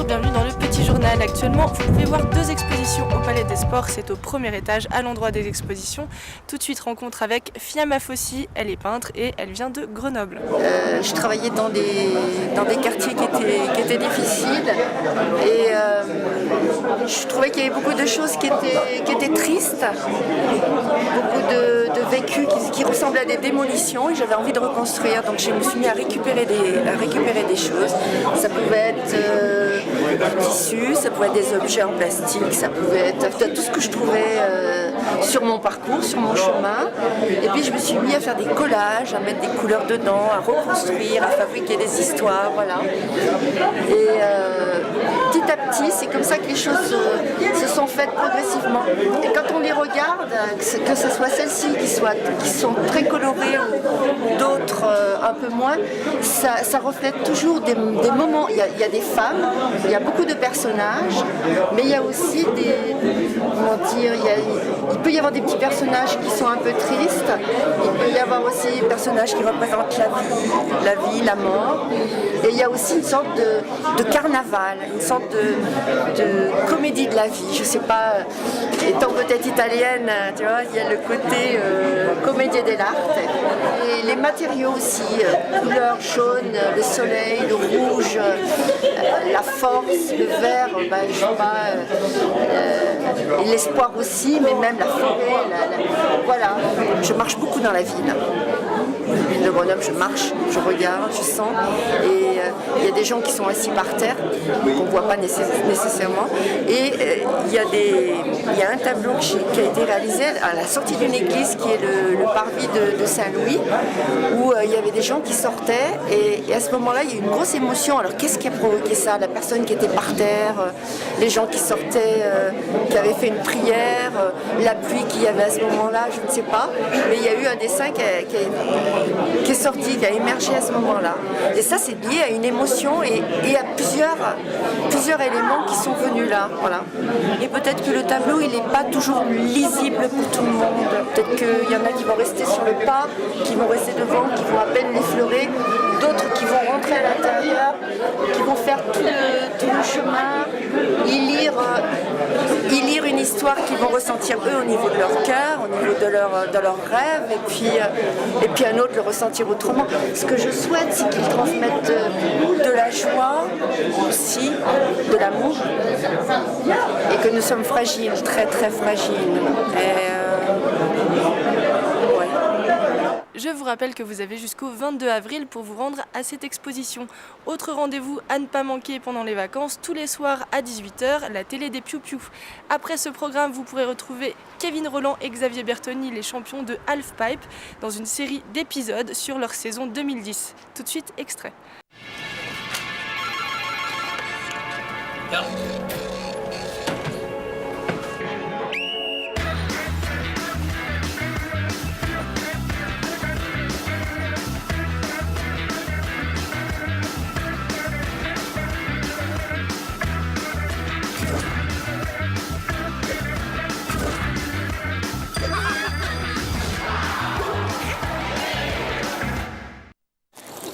bienvenue dans le Petit Journal. Actuellement, vous pouvez voir 2 expositions au Palais des Sports, c'est au premier étage, à l'endroit des expositions. Tout de suite, rencontre avec Fiamma Fossi, elle est peintre et elle vient de Grenoble. Je travaillais dans des quartiers qui étaient difficiles et je trouvais qu'il y avait beaucoup de choses qui étaient tristes, beaucoup de vécus qui ressemblaient à des démolitions et j'avais envie de reconstruire. Donc je me suis mis à récupérer des choses. Ça pouvait être du tissu, ça pouvait être des objets en plastique, ça pouvait être tout ce que je trouvais sur mon parcours, sur mon chemin. Et puis je me suis mis à faire des collages, à mettre des couleurs dedans, à reconstruire, à fabriquer des histoires, voilà. Et petit à petit, c'est comme ça que les choses se sont faites progressivement. Et quand on les regarde, que ce soit celles-ci qui sont très colorées ou d'autres un peu moins, ça reflète toujours des moments. Il y a des femmes, il y a beaucoup de personnages, mais il y a aussi il peut y avoir des petits personnages qui sont un peu tristes, il peut y avoir aussi des personnages qui représentent la vie, la mort, et il y a aussi une sorte de carnaval, une sorte de comédie de la vie. Je sais pas, étant peut-être italienne, tu vois, il y a le côté comédie dell'arte, et les matériaux aussi, couleur jaune, le soleil, le rouge, la force, le vert, je sais pas, et l'espoir aussi, mais même la forêt, voilà. Je marche beaucoup dans la ville. Ville de Grenoble, je marche, je regarde, je sens, et il y a des gens qui sont assis par terre, qu'on ne voit pas nécessairement, et il y a un tableau qui a été réalisé à la sortie d'une église qui est le parvis de Saint-Louis, où il y avait des gens qui sortaient, et à ce moment-là, il y a eu une grosse émotion. Alors qu'est-ce qui a provoqué ça? La personne qui était par terre, les gens qui sortaient, qui avaient fait une prière, la pluie qu'il y avait à ce moment-là, je ne sais pas, mais il y a eu un dessin qui est sorti, qui a émergé à ce moment-là. Et ça, c'est lié à une émotion et à plusieurs éléments qui sont venus là. Voilà. Et peut-être que le tableau, il n'est pas toujours lisible pour tout le monde. Peut-être qu'il y en a qui vont rester sur le pas, qui vont rester devant, qui vont à peine l'effleurer, d'autres qui vont rentrer à l'intérieur, qui vont faire tout le chemin, y lire une histoire qu'ils vont ressentir eux au niveau de leur cœur, au niveau de leur rêve, et puis un autre le ressentir autrement. Ce que je souhaite, c'est qu'ils transmettent de la joie aussi, de l'amour, et que nous sommes fragiles, très très fragiles. Je vous rappelle que vous avez jusqu'au 22 avril pour vous rendre à cette exposition. Autre rendez-vous à ne pas manquer pendant les vacances, tous les soirs à 18h, la télé des Piou Piou. Après ce programme, vous pourrez retrouver Kevin Rolland et Xavier Bertoni, les champions de halfpipe, dans une série d'épisodes sur leur saison 2010. Tout de suite, extrait. Yeah.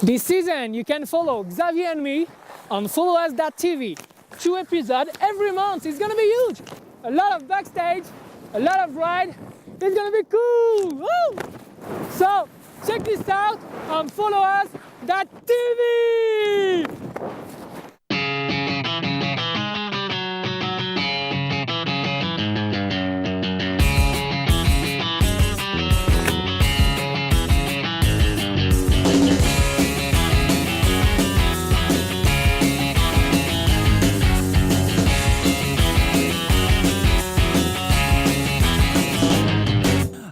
This season, you can follow Xavier and me on followus.tv. 2 episodes every month. It's gonna be huge. A lot of backstage, a lot of ride. It's gonna be cool. Woo! So check this out on followus.tv.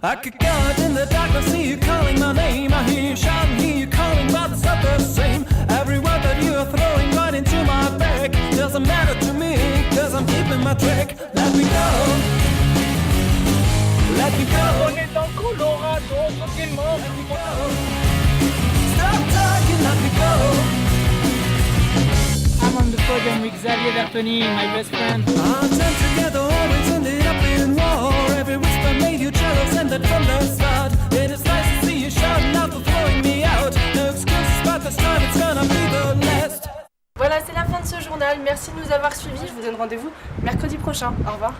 I could go out in the dark, I see you calling my name. I hear you shouting, hear you calling, but it's not the same. Every word that you are throwing right into my back doesn't matter to me, cause I'm keeping my track. Let me go. Let me go. On est en Colorado, tranquillement. Stop talking, let me go. I'm on the podium with Xavier Bertoni, my best friend. Our time together always ended up in war. Every whisper made you jealous, and that from the start. It is nice to see you shouting out for throwing me out. No excuses, but this time it's gonna be the last. Voilà, c'est la fin de ce journal. journal. Merci de nous avoir suivis. Je vous donne rendez-vous mercredi prochain. Au revoir.